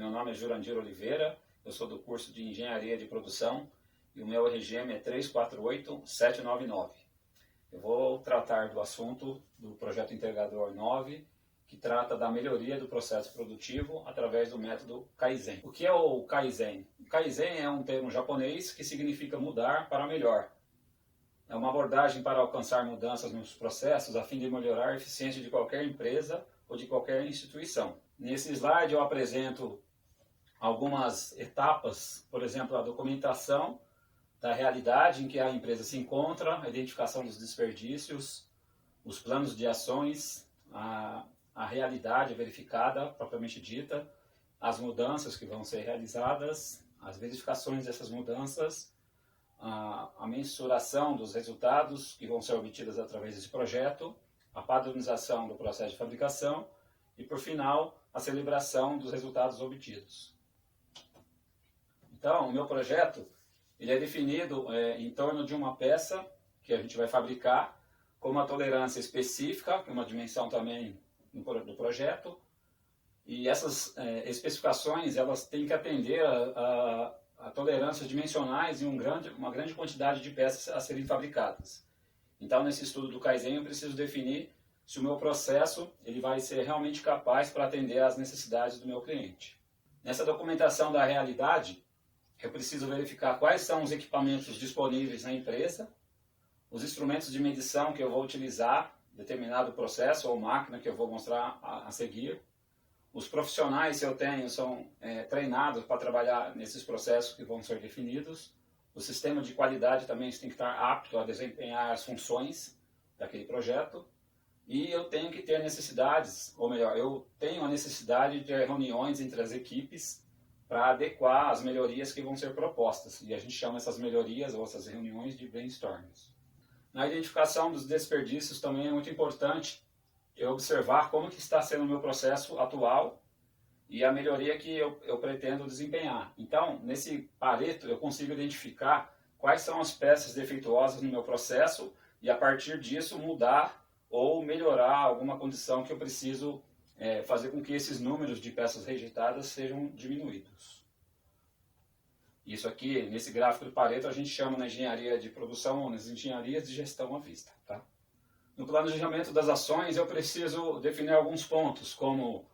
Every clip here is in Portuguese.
Meu nome é Jurandir Oliveira, eu sou do curso de Engenharia de Produção e o meu RGM é 348799. Eu vou tratar do assunto do Projeto Integrador 9, que trata da melhoria do processo produtivo através do método Kaizen. O que é o Kaizen? O Kaizen é um termo japonês que significa mudar para melhor. É uma abordagem para alcançar mudanças nos processos a fim de melhorar a eficiência de qualquer empresa ou de qualquer instituição. Nesse slide eu apresento algumas etapas, por exemplo, a documentação da realidade em que a empresa se encontra, a identificação dos desperdícios, os planos de ações, a realidade verificada, propriamente dita, as mudanças que vão ser realizadas, as verificações dessas mudanças, a mensuração dos resultados que vão ser obtidos através desse projeto, a padronização do processo de fabricação e, por final, a celebração dos resultados obtidos. Então, o meu projeto ele é definido em torno de uma peça que a gente vai fabricar com uma tolerância específica, que é uma dimensão também do projeto, e essas especificações elas têm que atender a tolerâncias dimensionais em uma grande quantidade de peças a serem fabricadas. Então, nesse estudo do Kaizen, eu preciso definir se o meu processo ele vai ser realmente capaz para atender às necessidades do meu cliente. Nessa documentação da realidade, eu preciso verificar quais são os equipamentos disponíveis na empresa, os instrumentos de medição que eu vou utilizar, determinado processo ou máquina que eu vou mostrar a seguir. Os profissionais que eu tenho são treinados para trabalhar nesses processos que vão ser definidos. O sistema de qualidade também tem que estar apto a desempenhar as funções daquele projeto. E eu tenho que ter necessidades, ou melhor, eu tenho a necessidade de ter reuniões entre as equipes para adequar as melhorias que vão ser propostas. E a gente chama essas melhorias ou essas reuniões de brainstorms. Na identificação dos desperdícios também é muito importante eu observar como que está sendo o meu processo atual e a melhoria que eu pretendo desempenhar. Então, nesse Pareto, eu consigo identificar quais são as peças defeituosas no meu processo e, a partir disso, mudar ou melhorar alguma condição que eu preciso fazer com que esses números de peças rejeitadas sejam diminuídos. Isso aqui, nesse gráfico do Pareto, a gente chama na engenharia de produção ou nas engenharias de gestão à vista. Tá? No planejamento das ações, eu preciso definir alguns pontos, como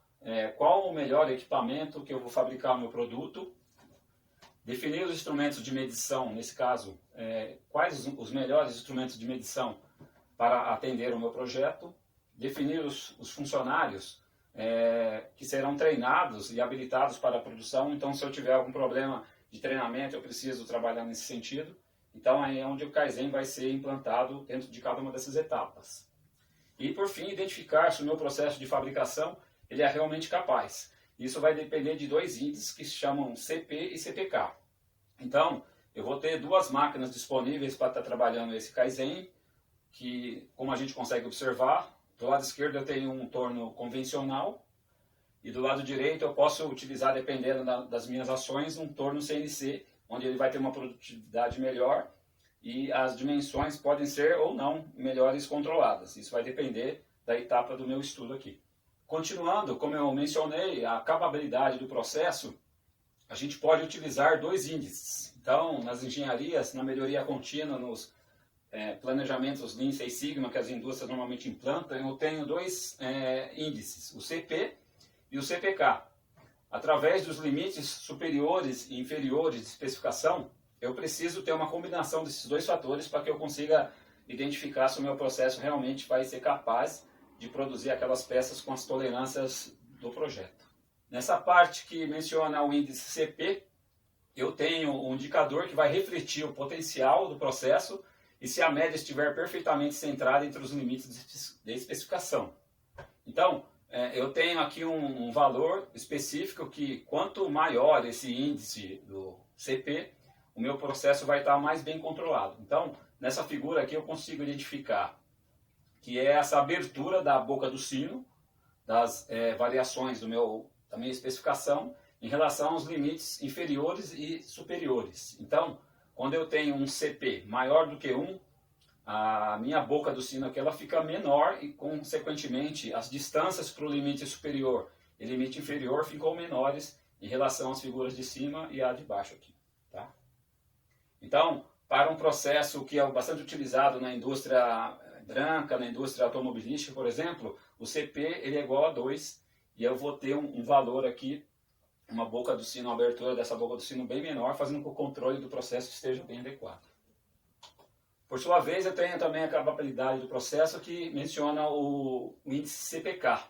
qual o melhor equipamento que eu vou fabricar o meu produto, definir os instrumentos de medição, nesse caso, quais os melhores instrumentos de medição para atender o meu projeto, definir os funcionários que serão treinados e habilitados para a produção. Então, se eu tiver algum problema de treinamento, eu preciso trabalhar nesse sentido. Então, aí é onde o Kaizen vai ser implantado dentro de cada uma dessas etapas. E, por fim, identificar se o meu processo de fabricação ele é realmente capaz. Isso vai depender de dois índices que se chamam CP e CPK. Então, eu vou ter duas máquinas disponíveis para estar trabalhando esse Kaizen, que, como a gente consegue observar, do lado esquerdo eu tenho um torno convencional e do lado direito eu posso utilizar, dependendo das minhas ações, um torno CNC, onde ele vai ter uma produtividade melhor e as dimensões podem ser ou não melhores controladas. Isso vai depender da etapa do meu estudo aqui. Continuando, como eu mencionei, a acababilidade do processo, a gente pode utilizar dois índices. Então, nas engenharias, na melhoria contínua, nos planejamentos Lean Six Sigma que as indústrias normalmente implantam, eu tenho dois índices, o CP e o CPK. Através dos limites superiores e inferiores de especificação, eu preciso ter uma combinação desses dois fatores para que eu consiga identificar se o meu processo realmente vai ser capaz de produzir aquelas peças com as tolerâncias do projeto. Nessa parte que menciona o índice CP, eu tenho um indicador que vai refletir o potencial do processo e se a média estiver perfeitamente centrada entre os limites de especificação. Então, eu tenho aqui um valor específico que, quanto maior esse índice do CP, o meu processo vai estar mais bem controlado. Então, nessa figura aqui eu consigo identificar que é essa abertura da boca do sino, das variações da minha especificação, em relação aos limites inferiores e superiores. Então, quando eu tenho um CP maior do que 1, a minha boca do sino aqui ela fica menor e, consequentemente, as distâncias para o limite superior e limite inferior ficam menores em relação às figuras de cima e a de baixo aqui. Tá? Então, para um processo que é bastante utilizado na indústria branca, na indústria automobilística, por exemplo, o CP ele é igual a 2 e eu vou ter um valor aqui, uma boca do sino, uma abertura dessa boca do sino bem menor, fazendo com que o controle do processo esteja bem adequado. Por sua vez, eu tenho também a capabilidade do processo que menciona o índice CPK.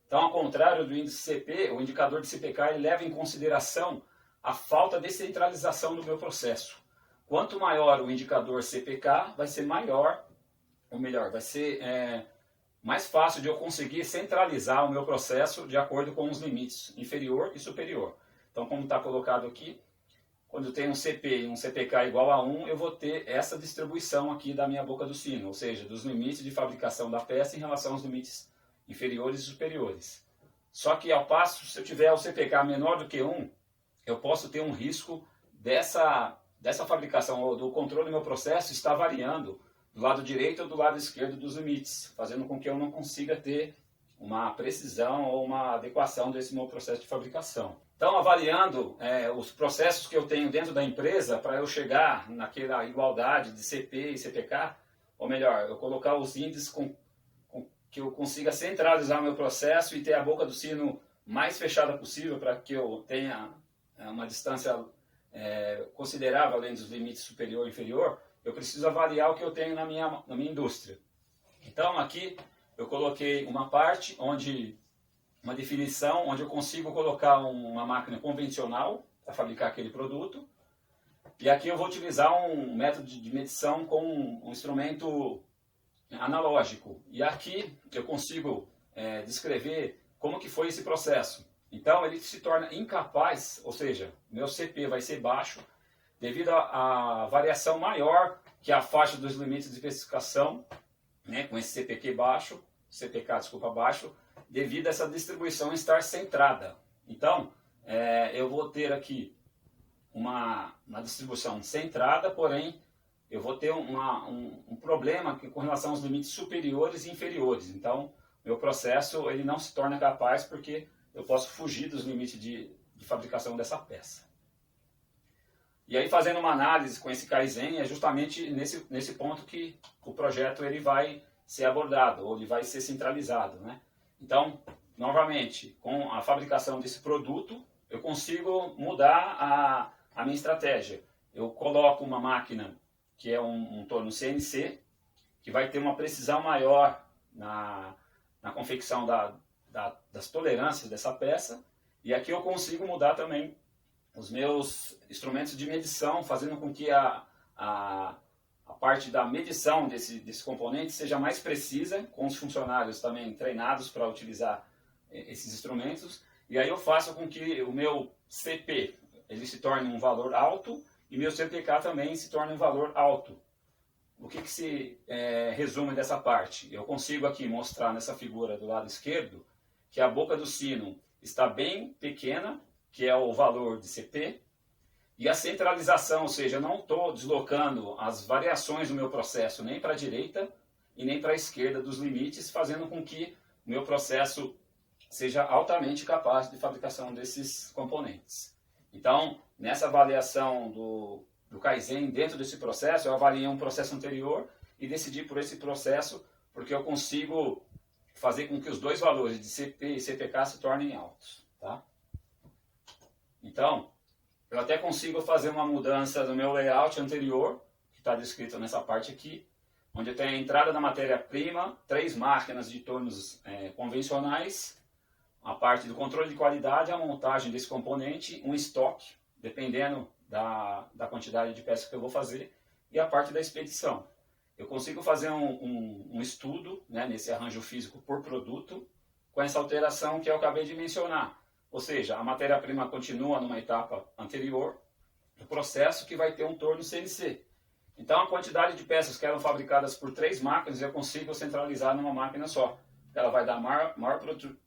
Então, ao contrário do índice CP, o indicador de CPK ele leva em consideração a falta de centralização do meu processo. Quanto maior o indicador CPK, vai ser maior, ou melhor, vai ser mais fácil de eu conseguir centralizar o meu processo de acordo com os limites inferior e superior. Então, como está colocado aqui, quando eu tenho um CP e um CPK igual a 1, eu vou ter essa distribuição aqui da minha boca do sino, ou seja, dos limites de fabricação da peça em relação aos limites inferiores e superiores. Só que ao passo, se eu tiver o CPK menor do que 1, eu posso ter um risco dessa fabricação ou do controle do meu processo estar variando do lado direito ou do lado esquerdo dos limites, fazendo com que eu não consiga ter uma precisão ou uma adequação desse meu processo de fabricação. Então, avaliando os processos que eu tenho dentro da empresa para eu chegar naquela igualdade de CP e CPK, ou melhor, eu colocar os índices com que eu consiga centralizar o meu processo e ter a boca do sino mais fechada possível para que eu tenha uma distância considerável além dos limites superior e inferior, eu preciso avaliar o que eu tenho na minha indústria. Então, aqui eu coloquei uma parte uma definição onde eu consigo colocar uma máquina convencional para fabricar aquele produto. E aqui eu vou utilizar um método de medição com um instrumento analógico. E aqui eu consigo descrever como que foi esse processo. Então ele se torna incapaz, ou seja, meu CP vai ser baixo, devido à variação maior que a faixa dos limites de especificação, né, com esse CPK baixo, baixo, devido a essa distribuição estar centrada. Então, eu vou ter aqui uma distribuição centrada, porém, eu vou ter um problema com relação aos limites superiores e inferiores. Então, meu processo ele não se torna capaz porque eu posso fugir dos limites de fabricação dessa peça. E aí, fazendo uma análise com esse Kaizen, é justamente nesse ponto que o projeto ele vai ser abordado, ou ele vai ser centralizado, né? Então, novamente, com a fabricação desse produto, eu consigo mudar a minha estratégia. Eu coloco uma máquina que é um torno CNC, que vai ter uma precisão maior na confecção das tolerâncias dessa peça, e aqui eu consigo mudar também os meus instrumentos de medição, fazendo com que a parte da medição desse componente seja mais precisa, com os funcionários também treinados para utilizar esses instrumentos, e aí eu faço com que o meu CP ele se torne um valor alto e meu CPK também se torne um valor alto. O que se resume dessa parte? Eu consigo aqui mostrar nessa figura do lado esquerdo que a boca do sino está bem pequena, que é o valor de CP, e a centralização, ou seja, eu não estou deslocando as variações do meu processo nem para a direita e nem para a esquerda dos limites, fazendo com que o meu processo seja altamente capaz de fabricação desses componentes. Então, nessa avaliação do Kaizen, dentro desse processo, eu avaliei um processo anterior e decidi por esse processo, porque eu consigo fazer com que os dois valores de CP e CPK se tornem altos. Tá? Então, eu até consigo fazer uma mudança no meu layout anterior, que está descrito nessa parte aqui, onde eu tenho a entrada da matéria-prima, 3 máquinas de tornos convencionais, a parte do controle de qualidade, a montagem desse componente, um estoque, dependendo da quantidade de peças que eu vou fazer, e a parte da expedição. Eu consigo fazer um estudo, né, nesse arranjo físico por produto, com essa alteração que eu acabei de mencionar. Ou seja, a matéria-prima continua numa etapa anterior do processo que vai ter um torno CNC. Então, a quantidade de peças que eram fabricadas por 3 máquinas eu consigo centralizar numa máquina só. Ela vai dar maior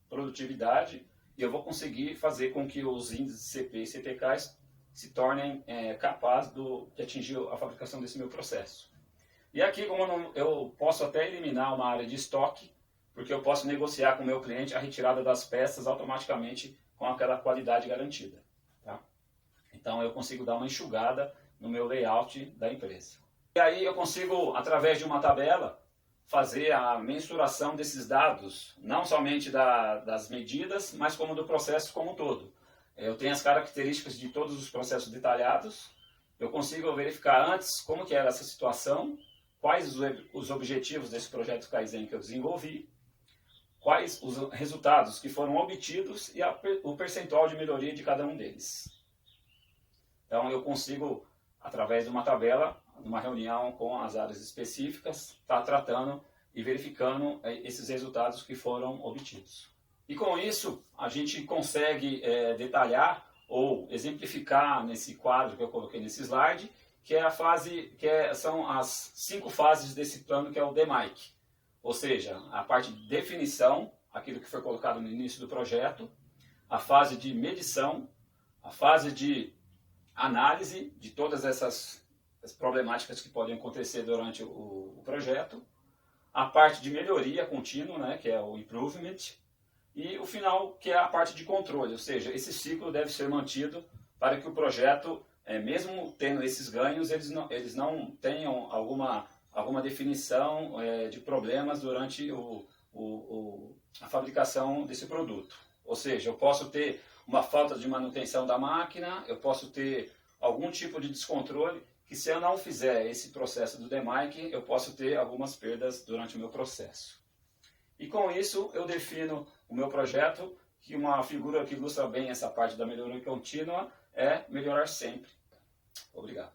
produtividade e eu vou conseguir fazer com que os índices CP e CPK se tornem capazes de atingir a fabricação desse meu processo. E aqui, como eu posso até eliminar uma área de estoque, porque eu posso negociar com o meu cliente a retirada das peças automaticamente com aquela qualidade garantida. Tá? Então eu consigo dar uma enxugada no meu layout da empresa. E aí eu consigo, através de uma tabela, fazer a mensuração desses dados, não somente das medidas, mas como do processo como um todo. Eu tenho as características de todos os processos detalhados, eu consigo verificar antes como que era essa situação, quais os objetivos desse projeto Kaizen que eu desenvolvi, quais os resultados que foram obtidos e o percentual de melhoria de cada um deles. Então eu consigo, através de uma tabela, numa reunião com as áreas específicas, estar tratando e verificando esses resultados que foram obtidos. E com isso, a gente consegue detalhar ou exemplificar nesse quadro que eu coloquei nesse slide, que é a fase, são as 5 fases desse plano, que é o DMAIC. Ou seja, a parte de definição, aquilo que foi colocado no início do projeto, a fase de medição, a fase de análise de todas essas problemáticas que podem acontecer durante o projeto, a parte de melhoria contínua, né, que é o improvement, e o final, que é a parte de controle, ou seja, esse ciclo deve ser mantido para que o projeto, mesmo tendo esses ganhos, eles não tenham alguma definição de problemas durante a fabricação desse produto. Ou seja, eu posso ter uma falta de manutenção da máquina, eu posso ter algum tipo de descontrole, que se eu não fizer esse processo do DMAIC, eu posso ter algumas perdas durante o meu processo. E com isso eu defino o meu projeto, que uma figura que ilustra bem essa parte da melhoria contínua é melhorar sempre. Obrigado.